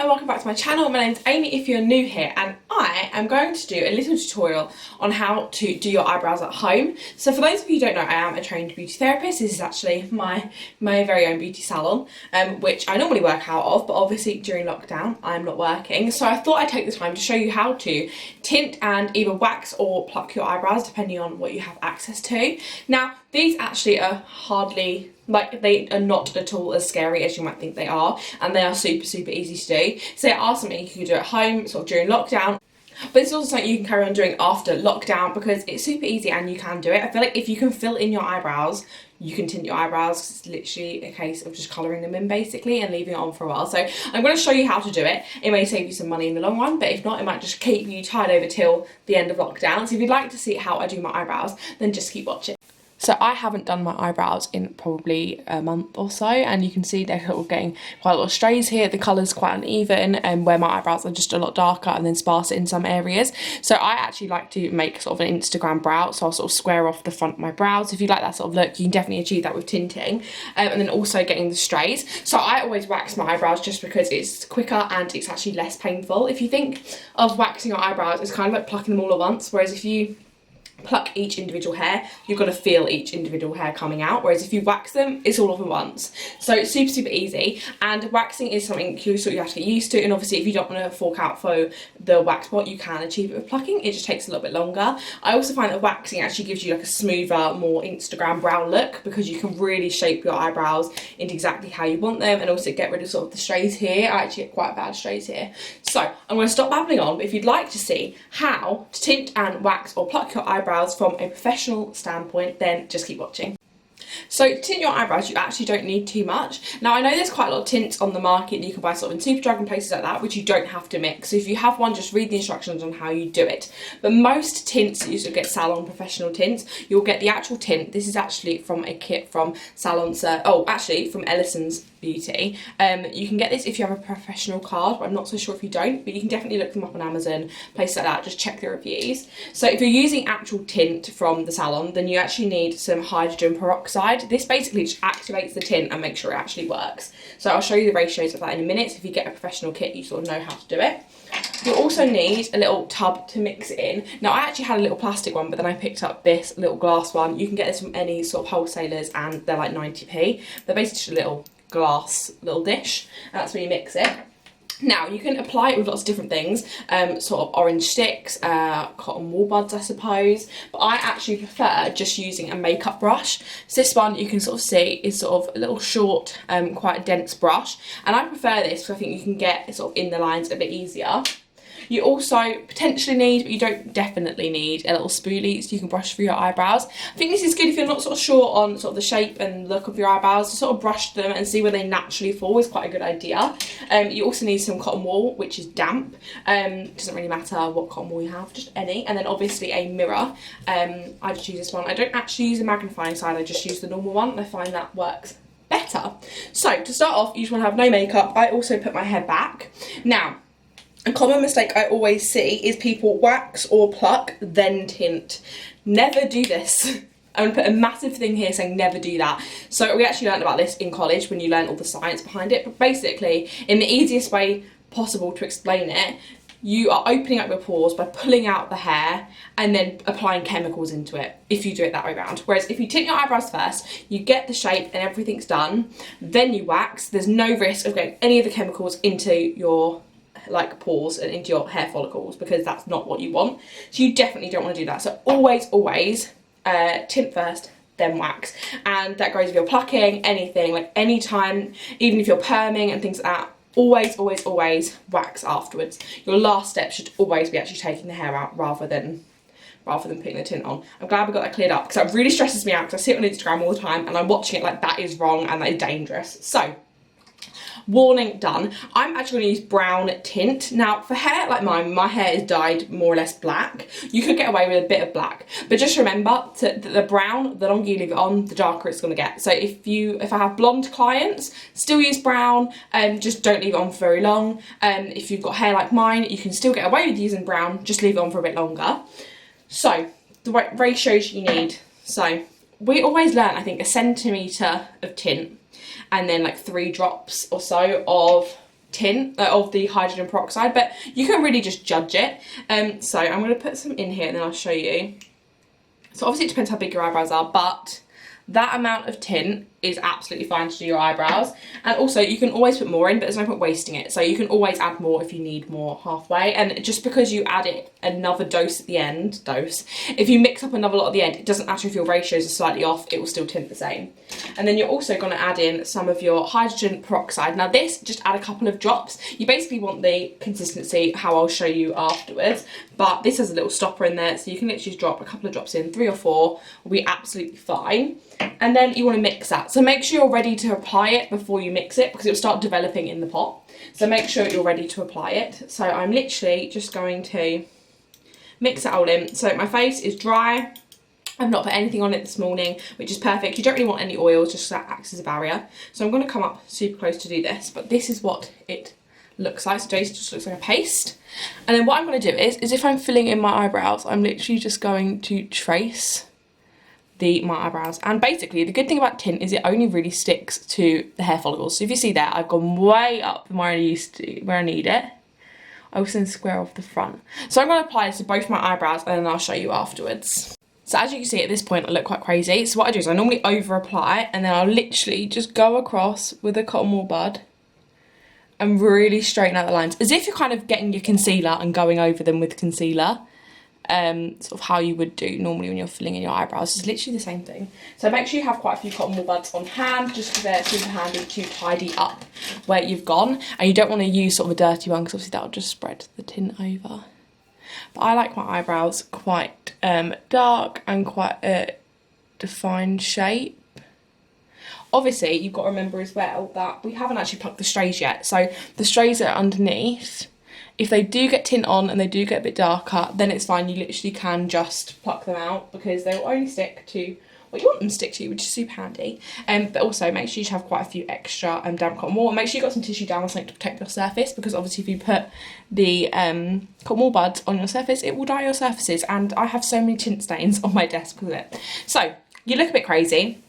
and welcome back to my channel. My name's Amy if you're new here, and I am going to do a little tutorial on how to do your eyebrows at home. So for those of you who don't know, I am a trained beauty therapist. This is actually my very own beauty salon, which I normally work out of, but obviously during lockdown I'm not working. So I thought I'd take the time to show you how to tint and either wax or pluck your eyebrows depending on what you have access to. Now these actually are hardly, they are not at all as scary as you might think they are, and they are super easy to do. So they are something you can do at home sort of during lockdown, but it's also something you can carry on doing after lockdown because it's super easy and you can do it. I feel like if you can fill in your eyebrows, you can tint your eyebrows. It's literally a case of just colouring them in basically and leaving it on for a while. So I'm going to show you how to do it. It may save you some money in the long run, but if not, it might just keep you tied over till the end of lockdown. So if you'd like to see how I do my eyebrows, then just keep watching. So I haven't done my eyebrows in probably a month or so, and you can see they're sort of getting quite a lot of strays here. The colour's quite uneven, and where my eyebrows are just a lot darker and then sparser in some areas. So I actually like to make sort of an Instagram brow, so I'll sort of square off the front of my brows. If you like that sort of look, you can definitely achieve that with tinting, and then also getting the strays. So I always wax my eyebrows just because it's quicker and it's actually less painful. If you think of waxing your eyebrows, it's kind of like plucking them all at once, whereas if you pluck each individual hair, you've got to feel each individual hair coming out, whereas if you wax them, it's all off at once. So it's super easy, and waxing is something you have to get used to, and obviously if you don't want to fork out for the wax pot, you can achieve it with plucking. It just takes a little bit longer. I also find that waxing actually gives you like a smoother, more Instagram brow look, because you can really shape your eyebrows into exactly how you want them, and also get rid of sort of the strays here. I actually get quite bad strays here. So I'm going to stop babbling on, but if you'd like to see how to tint and wax or pluck your eyebrows from a professional standpoint, then just keep watching. So to tint your eyebrows, you actually don't need too much. Now I know there's quite a lot of tints on the market and you can buy sort of in Superdrug and places like that, which you don't have to mix. So if you have one, just read the instructions on how you do it. But most tints, you get salon professional tints, you'll get the actual tint. This is actually from a kit from from Ellison's Beauty. You can get this if you have a professional card, but I'm not so sure if you don't, but you can definitely look them up on Amazon, places like that, just check the reviews. So if you're using actual tint from the salon, then you actually need some hydrogen peroxide. This basically just activates the tint and makes sure it actually works. So I'll show you the ratios of that in a minute. So if you get a professional kit, you sort of know how to do it. You'll also need a little tub to mix it in. Now I actually had a little plastic one, but then I picked up this little glass one. You can get this from any sort of wholesalers and they're like 90p. They're basically just a little glass little dish, and that's where you mix it. Now you can apply it with lots of different things, sort of orange sticks, cotton wool buds I suppose, but I actually prefer just using a makeup brush. So this one you can sort of see is sort of a little short, quite a dense brush, and I prefer this because I think you can get sort of in the lines a bit easier. You also potentially need, but you don't definitely need, a little spoolie so you can brush through your eyebrows. I think this is good if you're not sort of sure on sort of the shape and look of your eyebrows. To sort of brush them and see where they naturally fall is quite a good idea. You also need some cotton wool, which is damp. Doesn't really matter what cotton wool you have, just any. And then obviously a mirror. I just use this one. I don't actually use a magnifying side, I just use the normal one, and I find that works better. So to start off, you just want to have no makeup. I also put my hair back. Now, a common mistake I always see is people wax or pluck, then tint. Never do this. I'm going to put a massive thing here saying never do that. So we actually learned about this in college when you learn all the science behind it. But basically, in the easiest way possible to explain it, you are opening up your pores by pulling out the hair and then applying chemicals into it, if you do it that way around. Whereas if you tint your eyebrows first, you get the shape and everything's done, then you wax, there's no risk of getting any of the chemicals into your pores and into your hair follicles, because that's not what you want. So you definitely don't want to do that. So always tint first, then wax. And that goes if you're plucking, anything, like anytime, even if you're perming and things like that, always wax afterwards. Your last step should always be actually taking the hair out rather than putting the tint on. I'm glad we got that cleared up, because that really stresses me out, because I see it on Instagram all the time and I'm watching it like that is wrong and that is dangerous. So warning done. I'm actually going to use brown tint. Now for hair like mine, my hair is dyed more or less black. You could get away with a bit of black, but just remember that the brown, the longer you leave it on, the darker it's going to get. So if I have blonde clients, still use brown, just don't leave it on for very long. If you've got hair like mine, you can still get away with using brown, just leave it on for a bit longer. So the ratios you need. So we always learn, I think, 1 centimetre of tint and then like 3 drops or so of tint of the hydrogen peroxide, but you can really just judge it. So I'm going to put some in here and then I'll show you. So obviously it depends how big your eyebrows are, but that amount of tint is absolutely fine to do your eyebrows. And also you can always put more in, but there's no point wasting it. So you can always add more if you need more halfway. And just because you add it another dose at the end, if you mix up another lot at the end, it doesn't matter if your ratios are slightly off, it will still tint the same. And then you're also going to add in some of your hydrogen peroxide. Now this, just add a couple of drops. You basically want the consistency, how I'll show you afterwards, but this has a little stopper in there, so you can literally just drop a couple of drops in, 3 or 4, will be absolutely fine. And then you want to mix that. So make sure you're ready to apply it before you mix it, because it will start developing in the pot. So make sure you're ready to apply it. So I'm literally just going to mix it all in. So my face is dry. I've not put anything on it this morning, which is perfect. You don't really want any oils, just so that acts as a barrier. So I'm going to come up super close to do this, but this is what it looks like. So it just looks like a paste. And then what I'm going to do is if I'm filling in my eyebrows, I'm literally just going to trace my eyebrows. And basically the good thing about tint is it only really sticks to the hair follicles. So if you see there, I've gone way up from where I need it. I was then square off the front. So I'm going to apply this to both my eyebrows and then I'll show you afterwards. So as you can see at this point I look quite crazy. So what I do is I normally over apply and then I'll literally just go across with a cotton wool bud and really straighten out the lines, as if you're kind of getting your concealer and going over them with concealer. Sort of how you would do normally when you're filling in your eyebrows. It's literally the same thing. So make sure you have quite a few cotton wool buds on hand, just because they're super handy to tidy up where you've gone. And you don't want to use sort of a dirty one, because obviously that'll just spread the tint over. But I like my eyebrows quite dark and quite a defined shape. Obviously you've got to remember as well that we haven't actually plucked the strays yet. So the strays that are underneath, if they do get tint on and they do get a bit darker, then it's fine. You literally can just pluck them out, because they will only stick to what you want them to stick to, which is super handy. But also make sure you have quite a few extra damp cotton wool. And make sure you've got some tissue down or something to protect your surface, because obviously if you put the cotton wool buds on your surface, it will dye your surfaces. And I have so many tint stains on my desk because of it. So you look a bit crazy.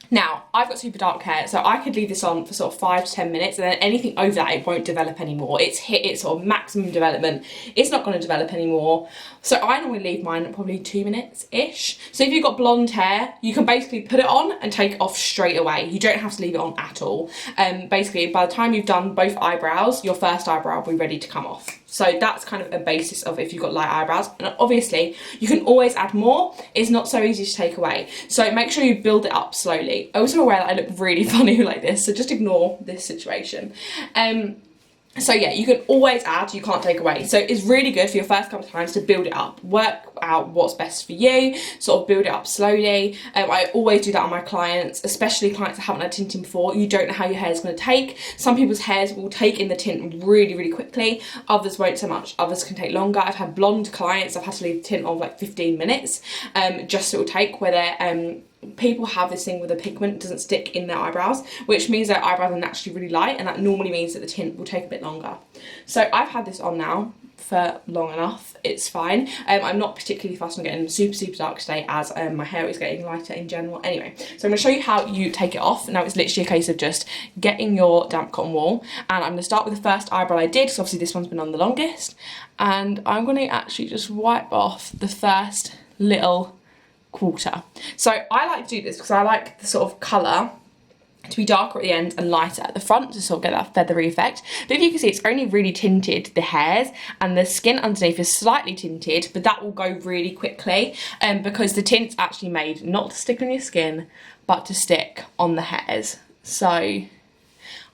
Now, I've got super dark hair, so I could leave this on for sort of 5 to 10 minutes, and then anything over that, it won't develop anymore. It's hit its sort of maximum development. It's not going to develop anymore. So I normally leave mine at probably 2 minutes-ish. So if you've got blonde hair, you can basically put it on and take it off straight away. You don't have to leave it on at all. Basically, by the time you've done both eyebrows, your first eyebrow will be ready to come off. So that's kind of a basis of if you've got light eyebrows. And obviously, you can always add more. It's not so easy to take away. So make sure you build it up slowly. I'm also aware that I look really funny like this, so just ignore this situation. So yeah, you can always add, you can't take away. So it's really good for your first couple of times to build it up. Work out what's best for you, sort of build it up slowly. I always do that on my clients, especially clients that haven't had tinting before. You don't know how your hair is going to take. Some people's hairs will take in the tint really, really quickly. Others won't so much. Others can take longer. I've had blonde clients, I've had to leave the tint on like 15 minutes, just so it'll take, where they're people have this thing where the pigment doesn't stick in their eyebrows, which means their eyebrows are naturally really light, and that normally means that the tint will take a bit longer. So I've had this on now for long enough, it's fine. I'm not particularly fussed on getting super dark today, as my hair is getting lighter in general anyway. So I'm going to show you how you take it off. Now it's literally a case of just getting your damp cotton wool, and I'm going to start with the first eyebrow I did, because obviously this one's been on the longest, and I'm going to actually just wipe off the first little quarter. So I like to do this because I like the sort of colour to be darker at the end and lighter at the front to sort of get that feathery effect. But if you can see, it's only really tinted the hairs, and the skin underneath is slightly tinted, but that will go really quickly because the tint's actually made not to stick on your skin, but to stick on the hairs. So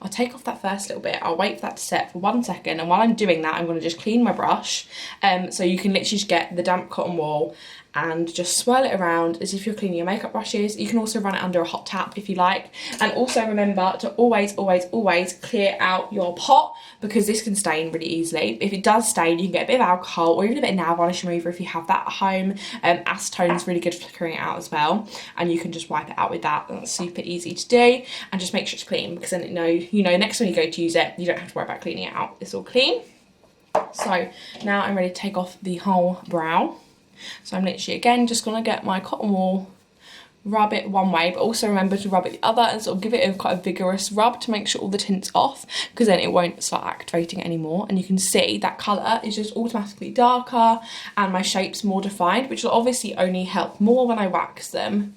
I'll take off that first little bit, I'll wait for that to set for 1 second, and while I'm doing that, I'm going to just clean my brush. So you can literally just get the damp cotton wool and just swirl it around as if you're cleaning your makeup brushes. You can also run it under a hot tap if you like. And also remember to always clear out your pot, because this can stain really easily. If it does stain, you can get a bit of alcohol or even a bit of nail varnish remover if you have that at home. Acetone is really good for clearing it out as well, and you can just wipe it out with that. That's super easy to do, and just make sure it's clean, because then you know next time you go to use it, you don't have to worry about cleaning it out. It's all clean. So now I'm ready to take off the whole brow. So I'm literally again just going to get my cotton wool, rub it one way, but also remember to rub it the other and sort of give it quite a vigorous rub to make sure all the tint's off, because then it won't start activating anymore. And you can see that colour is just automatically darker and my shape's more defined, which will obviously only help more when I wax them.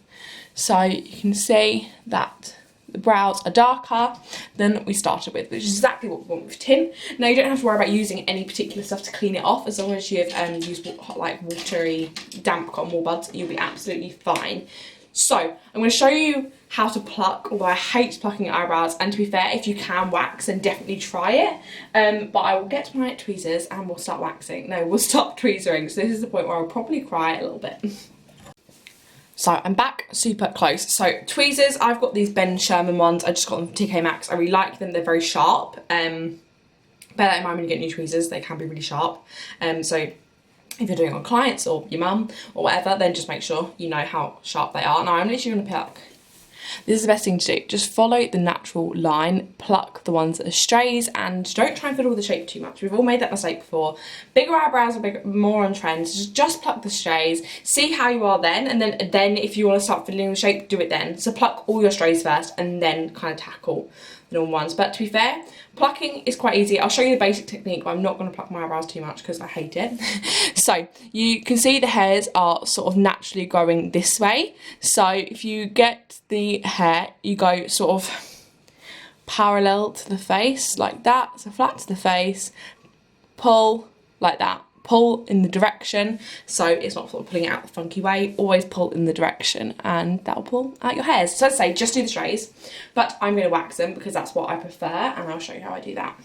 So you can see that the brows are darker than we started with, which is exactly what we want with tint. Now you don't have to worry about using any particular stuff to clean it off, as long as you've used like watery, damp cotton wool buds, you'll be absolutely fine. So I'm going to show you how to pluck, although I hate plucking eyebrows, and to be fair, if you can wax, then definitely try it. But I will get my tweezers and we'll start waxing. No, we'll stop tweezering. So this is the point where I'll probably cry a little bit. So I'm back super close. So tweezers, I've got these Ben Sherman ones. I just got them from TK Maxx. I really like them. They're very sharp. Bear that in mind when you get new tweezers. They can be really sharp. So if you're doing it on clients or your mum or whatever, then just make sure you know how sharp they are. Now I'm literally going to pluck. This is the best thing to do. Just follow the natural line, pluck the ones that are strays, and don't try and fiddle with the shape too much. We've all made that mistake before. Bigger eyebrows are more on trend, so just pluck the strays, see how you are then, and then if you want to start fiddling with the shape, do it then. So pluck all your strays first and then kind of tackle the normal ones. But to be fair, plucking is quite easy. I'll show you the basic technique, but I'm not going to pluck my eyebrows too much because I hate it. So you can see the hairs are sort of naturally going this way. So if you get the hair, you go sort of parallel to the face like that. So flat to the face, pull like that. Pull in the direction, so it's not sort of pulling it out the funky way. Always pull in the direction, and that'll pull out your hairs. So as I say, just do the strays, but I'm going to wax them because that's what I prefer, and I'll show you how I do that.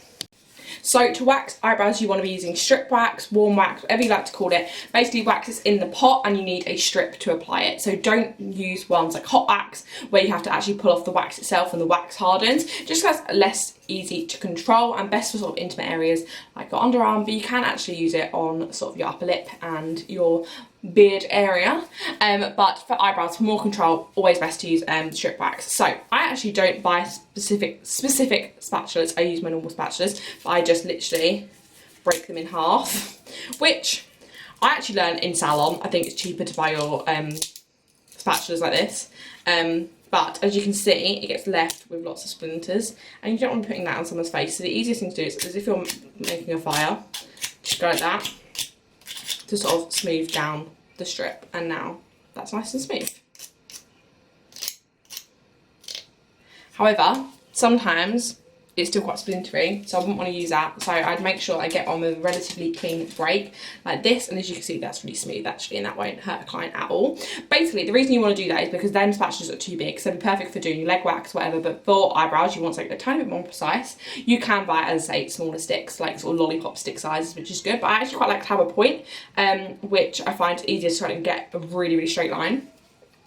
So to wax eyebrows, you want to be using strip wax, warm wax, whatever you like to call it. Basically, wax is in the pot and you need a strip to apply it. So don't use ones like hot wax where you have to actually pull off the wax itself and the wax hardens. Just because it's less easy to control and best for sort of intimate areas like your underarm, but you can actually use it on sort of your upper lip and your beard area. But for eyebrows, for more control, always best to use strip wax. So I actually don't buy specific spatulas. I use my normal spatulas, but I just literally break them in half, which I actually learned in salon. I think it's cheaper to buy your spatulas like this. But as you can see, it gets left with lots of splinters, and you don't want to be putting that on someone's face. So the easiest thing to do is if you're making a fire, just go like that to sort of smooth down the strip, and now that's nice and smooth. However, sometimes it's still quite splintery, so I wouldn't want to use that. So I'd make sure I get on with a relatively clean break like this, and as you can see, that's really smooth actually, and that won't hurt a client at all. Basically, the reason you want to do that is because then spatulas are too big, so they're perfect for doing your leg wax, whatever, but for eyebrows, you want something a tiny bit more precise. You can buy, as I say, smaller sticks, like sort of lollipop stick sizes, which is good, but I actually quite like to have a point, which I find easier to try and get a really, really straight line.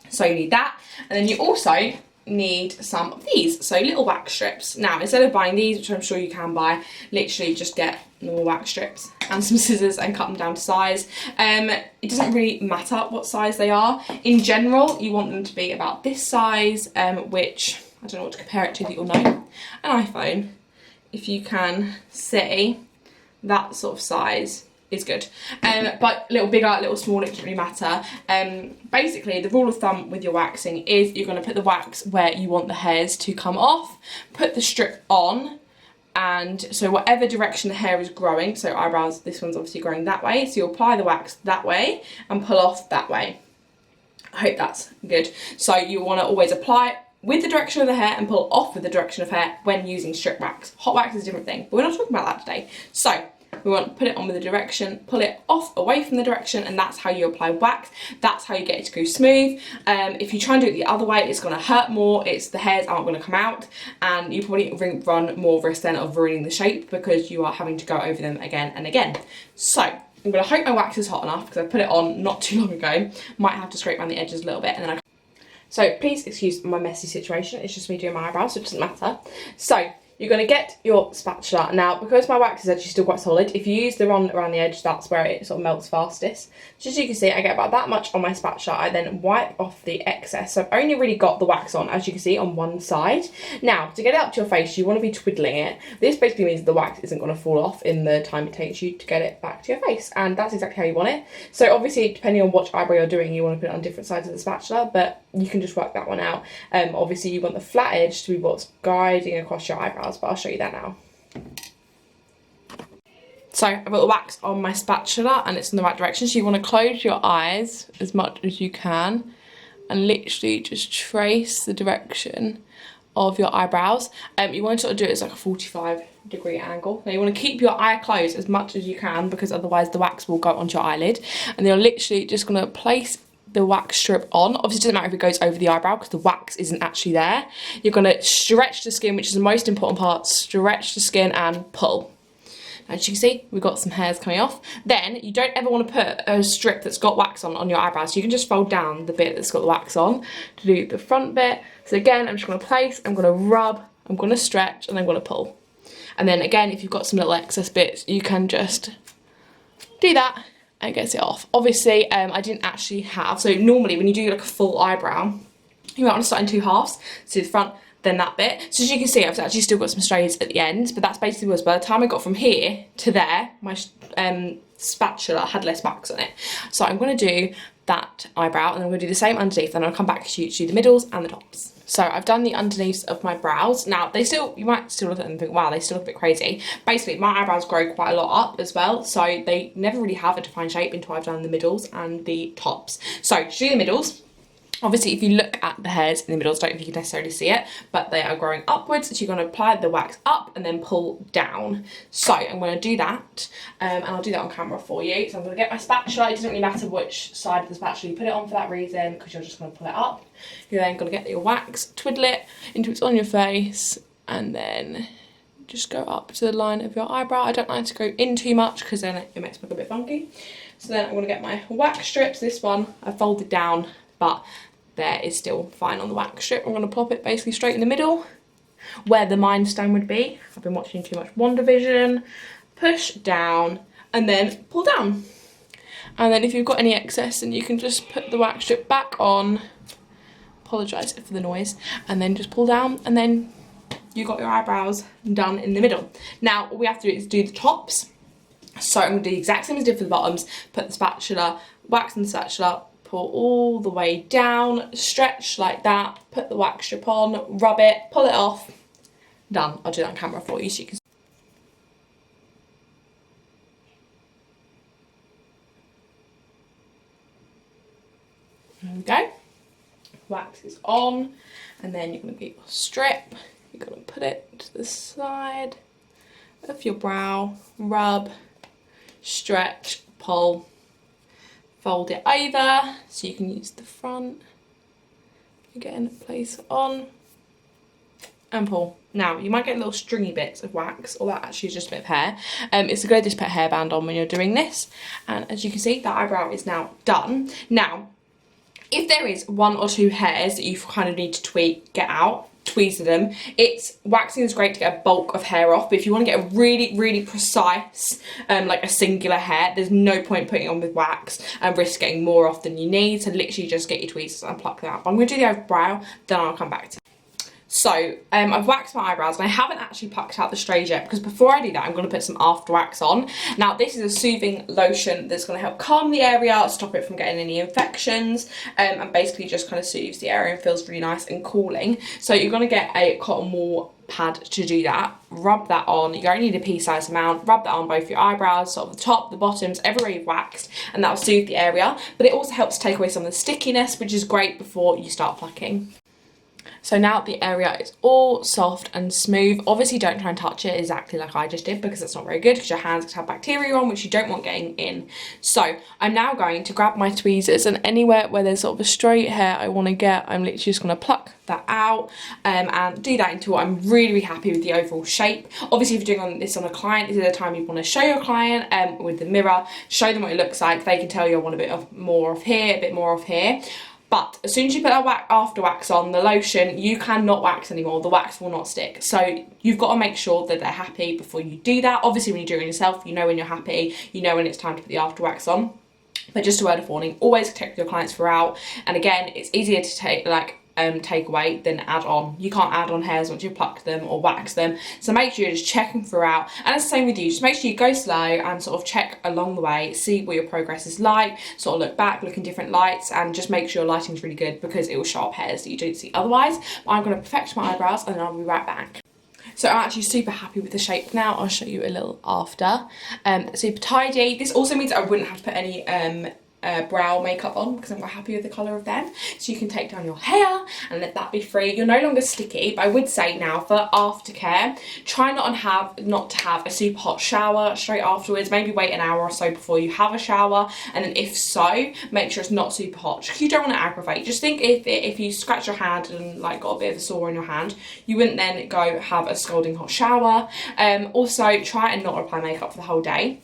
So you need that, and then you also need some of these, so little wax strips. Now instead of buying these, which I'm sure you can buy, literally just get normal wax strips and some scissors and cut them down to size. It doesn't really matter what size they are. In general, you want them to be about this size, which I don't know what to compare it to that you'll know. An iPhone, if you can see, that sort of size is good. But a little bigger, a little smaller, it doesn't really matter. Basically, the rule of thumb with your waxing is you're going to put the wax where you want the hairs to come off, put the strip on, and so whatever direction the hair is growing, so eyebrows, this one's obviously growing that way, so you apply the wax that way and pull off that way. I hope that's good. So you want to always apply it with the direction of the hair and pull off with the direction of hair when using strip wax. Hot wax is a different thing, but we're not talking about that today. So we want to put it on with the direction, pull it off away from the direction, and that's how you apply wax. That's how you get it to go smooth. If you try and do it the other way, it's going to hurt more. The hairs aren't going to come out, and you probably run more risk then of ruining the shape because you are having to go over them again and again. So I'm going to hope my wax is hot enough because I put it on not too long ago. Might have to scrape around the edges a little bit, and then So please excuse my messy situation. It's just me doing my eyebrows, so it doesn't matter. So you're going to get your spatula. Now, because my wax is actually still quite solid, if you use the one around the edge, that's where it sort of melts fastest. So as you can see, I get about that much on my spatula. I then wipe off the excess. So I've only really got the wax on, as you can see, on one side. Now, to get it up to your face, you want to be twiddling it. This basically means the wax isn't going to fall off in the time it takes you to get it back to your face. And that's exactly how you want it. So obviously, depending on which eyebrow you're doing, you want to put it on different sides of the spatula, but you can just work that one out. Obviously, you want the flat edge to be what's guiding across your eyebrows, but I'll show you that now. So I've got the wax on my spatula and it's in the right direction. So you want to close your eyes as much as you can and literally just trace the direction of your eyebrows. You want to sort of do it as like a 45-degree angle. Now you want to keep your eye closed as much as you can because otherwise the wax will go onto your eyelid. And you're literally just going to place the wax strip on. Obviously it doesn't matter if it goes over the eyebrow because the wax isn't actually there. You're going to stretch the skin, which is the most important part. Stretch the skin and pull. As you can see, we've got some hairs coming off. Then you don't ever want to put a strip that's got wax on your eyebrows. So you can just fold down the bit that's got the wax on to do the front bit. So again, I'm just going to place, I'm going to rub, I'm going to stretch, and I'm going to pull. And then again, if you've got some little excess bits, you can just do that and it gets it off. Obviously, I didn't actually have, so normally when you do like a full eyebrow, you might want to start in two halves. So the front, then that bit. So as you can see, I've actually still got some strays at the end, but that's basically was by the time I got from here to there, my spatula had less wax on it. So I'm going to do that eyebrow and then I'm going to do the same underneath, then I'll come back to you to do the middles and the tops. So I've done the underneaths of my brows. Now they still, you might still look at them and think, wow, they still look a bit crazy. Basically my eyebrows grow quite a lot up as well, so they never really have a defined shape until I've done the middles and the tops. So to do the middles, obviously if you look at the hairs in the middle, I don't know if you can necessarily see it, but they are growing upwards, so you're going to apply the wax up and then pull down. So I'm going to do that, and I'll do that on camera for you. So I'm going to get my spatula. It doesn't really matter which side of the spatula you put it on for that reason, because you're just going to pull it up. You're then going to get your wax, twiddle it until it's on your face, and then just go up to the line of your eyebrow. I don't like to go in too much because then it makes me look a bit funky. So then I'm going to get my wax strips. This one I folded down, but there is still fine on the wax strip. I'm going to plop it basically straight in the middle where the Mind Stone would be. I've been watching too much WandaVision. Push down and then pull down. And then if you've got any excess, then you can just put the wax strip back on. Apologise for the noise. And then just pull down and then you've got your eyebrows done in the middle. Now all we have to do is do the tops. So I'm going to do the exact same as I did for the bottoms. Put the spatula, wax in the spatula, pull all the way down, stretch like that, put the wax strip on, rub it, pull it off, done. I'll do that on camera for you so you can see. There we go. Wax is on, and then you're going to get your strip, you're going to put it to the side of your brow, rub, stretch, pull, fold it over so you can use the front. Again, place it on and pull. Now, you might get little stringy bits of wax, or that actually is just a bit of hair. It's a good idea to put a hairband on when you're doing this. And as you can see, that eyebrow is now done. Now, if there is one or two hairs that you kind of need to tweak, get out, tweezer them. Waxing is great to get a bulk of hair off, but if you want to get a really, really precise, like a singular hair, there's no point putting it on with wax and risk getting more off than you need. So literally just get your tweezers and pluck them out. But I'm going to do the eyebrow, then I'll come back to it. So I've waxed my eyebrows and I haven't actually plucked out the strays yet, because before I do that I'm going to put some after wax on. Now this is a soothing lotion that's going to help calm the area, stop it from getting any infections, and basically just kind of soothes the area and feels really nice and cooling. So you're going to get a cotton wool pad to do that. Rub that on. You only need a pea-sized amount. Rub that on both your eyebrows, sort of the top, the bottoms, everywhere you've waxed, and that'll soothe the area. But it also helps take away some of the stickiness, which is great before you start plucking. So now the area is all soft and smooth. Obviously don't try and touch it exactly like I just did, because it's not very good, because your hands could have bacteria on, which you don't want getting in. So I'm now going to grab my tweezers, and anywhere where there's sort of a straight hair I want to get, I'm literally just going to pluck that out, and do that until I'm really, really happy with the overall shape. Obviously if you're doing this on a client, this is the time you want to show your client with the mirror, show them what it looks like. They can tell you I want a bit of more off here, a bit more off here. But as soon as you put that after wax on, the lotion, you cannot wax anymore. The wax will not stick. So you've got to make sure that they're happy before you do that. Obviously when you're doing it yourself, you know when you're happy, you know when it's time to put the after wax on. But just a word of warning, always check with your clients throughout. And again, it's easier to take away than add on. You can't add on hairs once you pluck them or wax them, so make sure you're just checking throughout. And it's the same with you, just make sure you go slow and sort of check along the way, see what your progress is like, sort of look back, look in different lights, and just make sure your lighting's really good, because it will show up hairs that you don't see otherwise. But I'm going to perfect my eyebrows and then I'll be right back. So I'm actually super happy with the shape now. I'll show you a little after. Super tidy. This also means I wouldn't have to put any brow makeup on, because I'm quite happy with the colour of them. So you can take down your hair and let that be free. You're no longer sticky, but I would say now for aftercare, try not to have a super hot shower straight afterwards. Maybe wait an hour or so before you have a shower, and then if so, make sure it's not super hot, because you don't want to aggravate. Just think if you scratch your hand and like got a bit of a sore in your hand, you wouldn't then go have a scalding hot shower. Also try and not apply makeup for the whole day.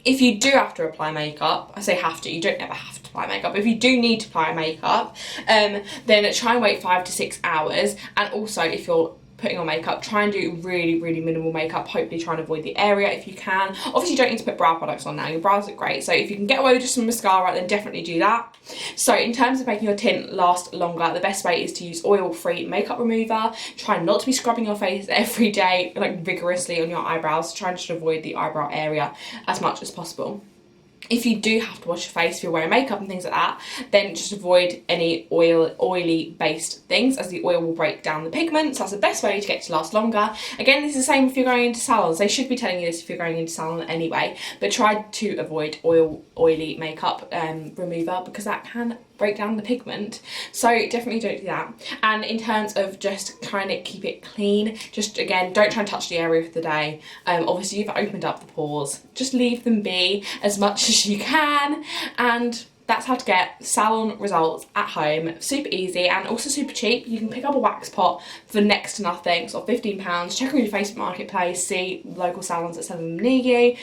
If you do have to apply makeup, I say have to, you don't ever have to apply makeup, but if you do need to apply makeup, then try and wait 5 to 6 hours. And also if you're putting on makeup, try and do really minimal makeup. Hopefully try and avoid the area if you can. Obviously you don't need to put brow products on now, your brows look great, so if you can get away with just some mascara, then definitely do that. So in terms of making your tint last longer, the best way is to use oil-free makeup remover. Try not to be scrubbing your face every day, like vigorously on your eyebrows. Try and just avoid the eyebrow area as much as possible. If you do have to wash your face, if you're wearing makeup and things like that, then just avoid any oily based things, as the oil will break down the pigment. So that's the best way to get it to last longer. Again, this is the same if you're going into salons. They should be telling you this if you're going into salon anyway, but try to avoid oily makeup remover, because that can break down the pigment. So definitely don't do that. And in terms of just trying to keep it clean, just again, don't try and touch the area for the day. Obviously you've opened up the pores, just leave them be as much as you can. And that's how to get salon results at home. Super easy and also super cheap. You can pick up a wax pot for next to nothing, so £15. Check on your Facebook marketplace, see local salons that sell them near you.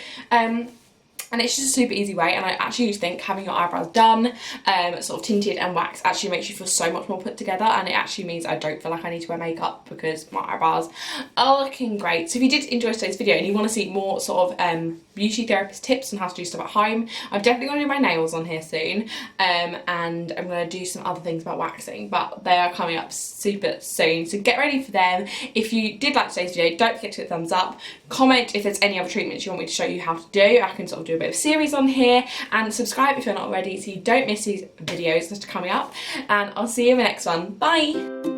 And it's just a super easy way, and I actually think having your eyebrows done, sort of tinted and waxed, actually makes you feel so much more put together, and it actually means I don't feel like I need to wear makeup because my eyebrows are looking great. So if you did enjoy today's video and you want to see more sort of beauty therapist tips on how to do stuff at home, I'm definitely going to do my nails on here soon, and I'm going to do some other things about waxing, but they are coming up super soon, so get ready for them. If you did like today's video, don't forget to hit thumbs up, comment if there's any other treatments you want me to show you how to do. I can sort of do a bit of series on here, and subscribe if you're not already so you don't miss these videos that are coming up, and I'll see you in the next one. Bye!